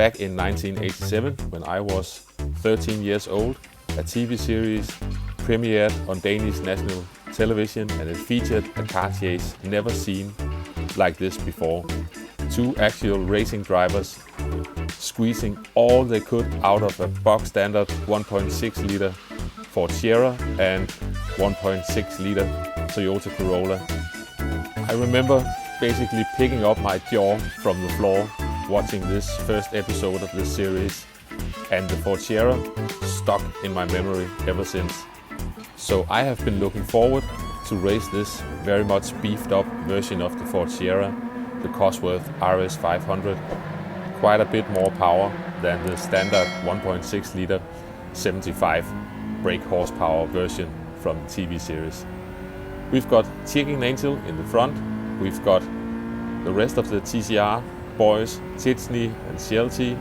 back in 1987 when I was 13 years old. A TV series premiered on Danish national television and it featured a car chase never seen like this before. Two actual racing drivers squeezing all they could out of a box standard 1.6 liter Ford Sierra and 1.6 liter Toyota Corolla. I remember basically picking up my jaw from the floor watching this first episode of this series, and the Ford Sierra stuck in my memory ever since. So I have been looking forward to race this very much beefed up version of the Ford Sierra, the Cosworth RS 500. Quite a bit more power than the standard 1.6 liter 75 brake horsepower version from the TV series. We've got Chicken Angel in the front, we've got the rest of the TCR boys, Titsney and CLT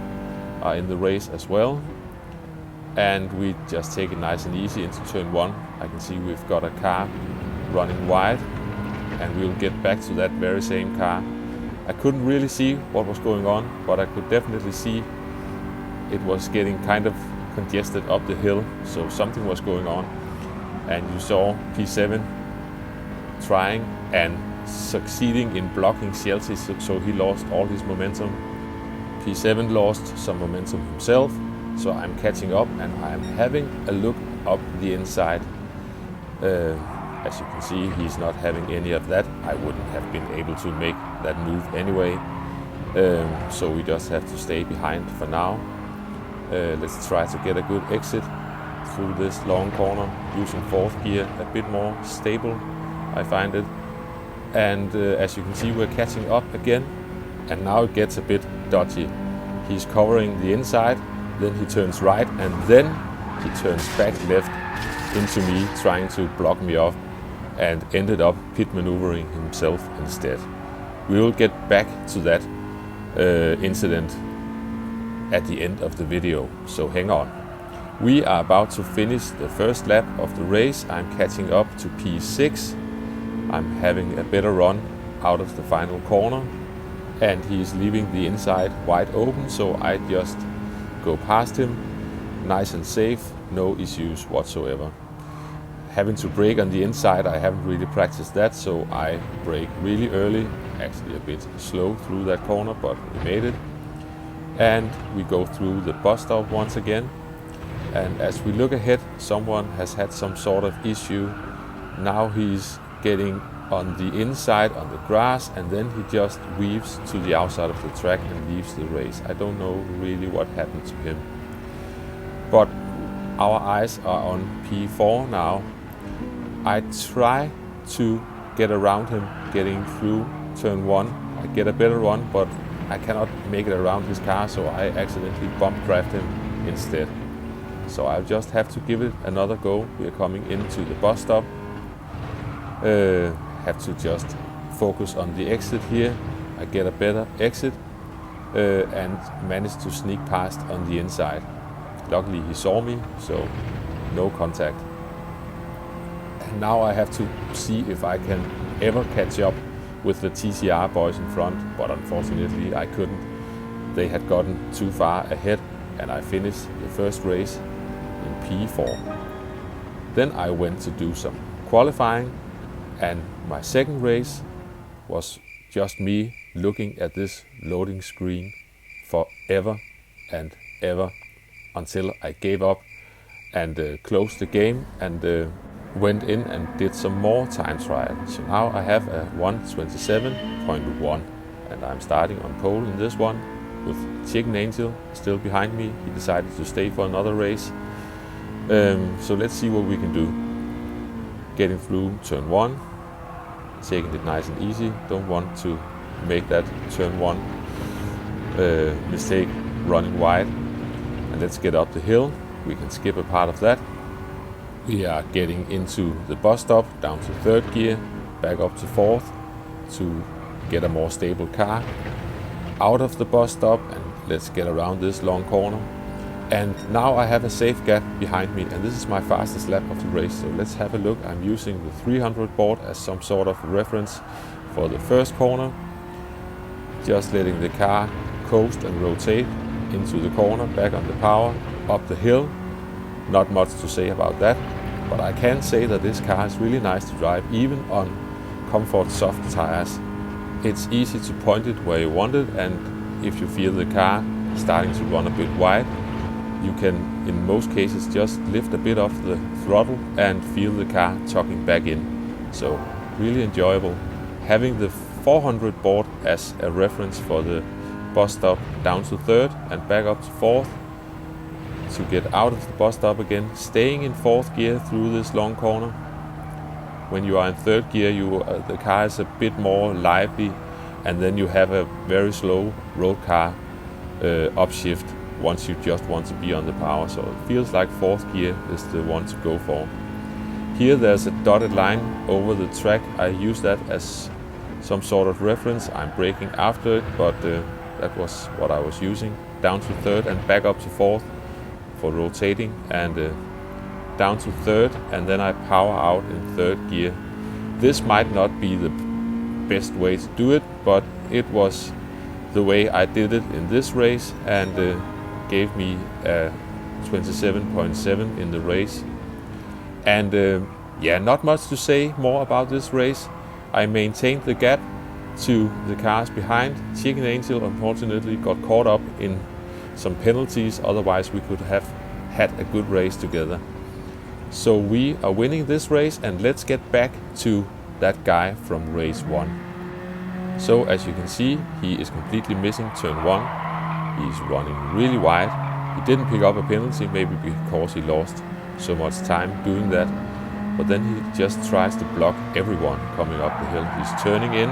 are in the race as well. And we just take it nice and easy into turn 1. I can see we've got a car running wide and we'll get back to that very same car. I couldn't really see what was going on, but I could definitely see it was getting kind of congested up the hill, so something was going on. And you saw P7 trying and succeeding in blocking Chelsea, so he lost all his momentum. P7 lost some momentum himself, so I'm catching up and I'm having a look up the inside. As you can see, he's not having any of that. I wouldn't have been able to make that move anyway. So we just have to stay behind for now. Let's try to get a good exit through this long corner using fourth gear, a bit more stable, I find it. And as you can see, we're catching up again, and now it gets a bit dodgy. He's covering the inside, then he turns right, and then he turns back left into me, trying to block me off, and ended up pit maneuvering himself instead. We will get back to that incident at the end of the video, so hang on. We are about to finish the first lap of the race. I'm catching up to P6. I'm having a better run out of the final corner, and he's leaving the inside wide open, so I just go past him, nice and safe, no issues whatsoever. Having to brake on the inside, I haven't really practiced that, so I brake really early, actually a bit slow through that corner, but we made it. And we go through the bus stop once again, and as we look ahead, someone has had some sort of issue. Now he's getting on the inside on the grass, and then he just weaves to the outside of the track and leaves the race. I don't know really what happened to him, but our eyes are on P4 now. I try to get around him getting through turn 1. I get a better run, but I cannot make it around his car, so I accidentally bump draft him instead. So I'll just have to give it another go. We are coming into the bus stop. Have to just focus on the exit here. I get a better exit and manage to sneak past on the inside. Luckily he saw me, so no contact. And now I have to see if I can ever catch up with the TCR boys in front, but unfortunately I couldn't. They had gotten too far ahead, and I finished the first race in P4. Then I went to do some qualifying, and my second race was just me looking at this loading screen forever and ever until I gave up and closed the game and went in and did some more time trial. So now I have a 1:27.1 and I'm starting on pole in this one with Chicken Angel still behind me. He decided to stay for another race. So let's see what we can do. Getting through turn 1, taking it nice and easy. Don't want to make that turn 1 mistake running wide. And let's get up the hill. We can skip a part of that. We are getting into the bus stop, down to third gear, back up to fourth to get a more stable car. Out of the bus stop, and let's get around this long corner. And now I have a safe gap behind me, and this is my fastest lap of the race. So let's have a look. I'm using the 300 board as some sort of reference for the first corner. Just letting the car coast and rotate into the corner, back on the power, up the hill. Not much to say about that, but I can say that this car is really nice to drive even on comfort soft tires. It's easy to point it where you want it, and if you feel the car starting to run a bit wide, you can in most cases just lift a bit off the throttle and feel the car tucking back in. So really enjoyable. Having the 400 board as a reference for the bus stop down to third and back up to fourth, to get out of the bus stop again, staying in fourth gear through this long corner. When you are in third gear, the car is a bit more lively, and then you have a very slow road car upshift once you just want to be on the power. So it feels like fourth gear is the one to go for. Here there's a dotted line over the track. I use that as some sort of reference. I'm braking after it, but that was what I was using. Down to third and back up to fourth for rotating, and down to third, and then I power out in third gear. This might not be the best way to do it, but it was the way I did it in this race, and gave me a 27.7 in the race. And yeah, not much to say more about this race. I maintained the gap to the cars behind. Chicken Angel unfortunately got caught up in some penalties, otherwise we could have had a good race together. So we are winning this race, and let's get back to that guy from race 1. So as you can see, he is completely missing turn 1. He's running really wide. He didn't pick up a penalty, maybe because he lost so much time doing that. But then he just tries to block everyone coming up the hill. He's turning in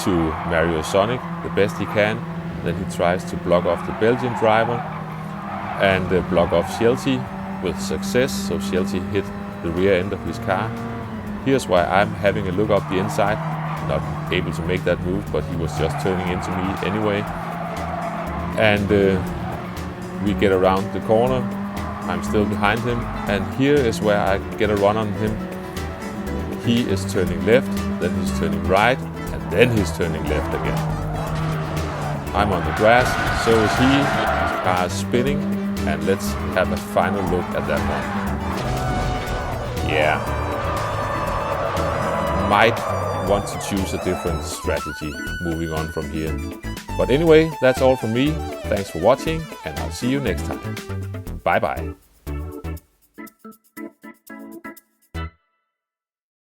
to Mario Sonic the best he can. Then he tries to block off the Belgian driver and block off Shelty with success. So Shelty hit the rear end of his car. Here's why I'm having a look up the inside. Not able to make that move, but he was just turning into me anyway. And we get around the corner. I'm still behind him, and here is where I get a run on him. He is turning left, then he's turning right, and then he's turning left again. I'm on the grass, so is he. His car is spinning, and let's have a final look at that one. Yeah. Might want to choose a different strategy moving on from here. But anyway, that's all from me. Thanks for watching, and I'll see you next time. Bye bye.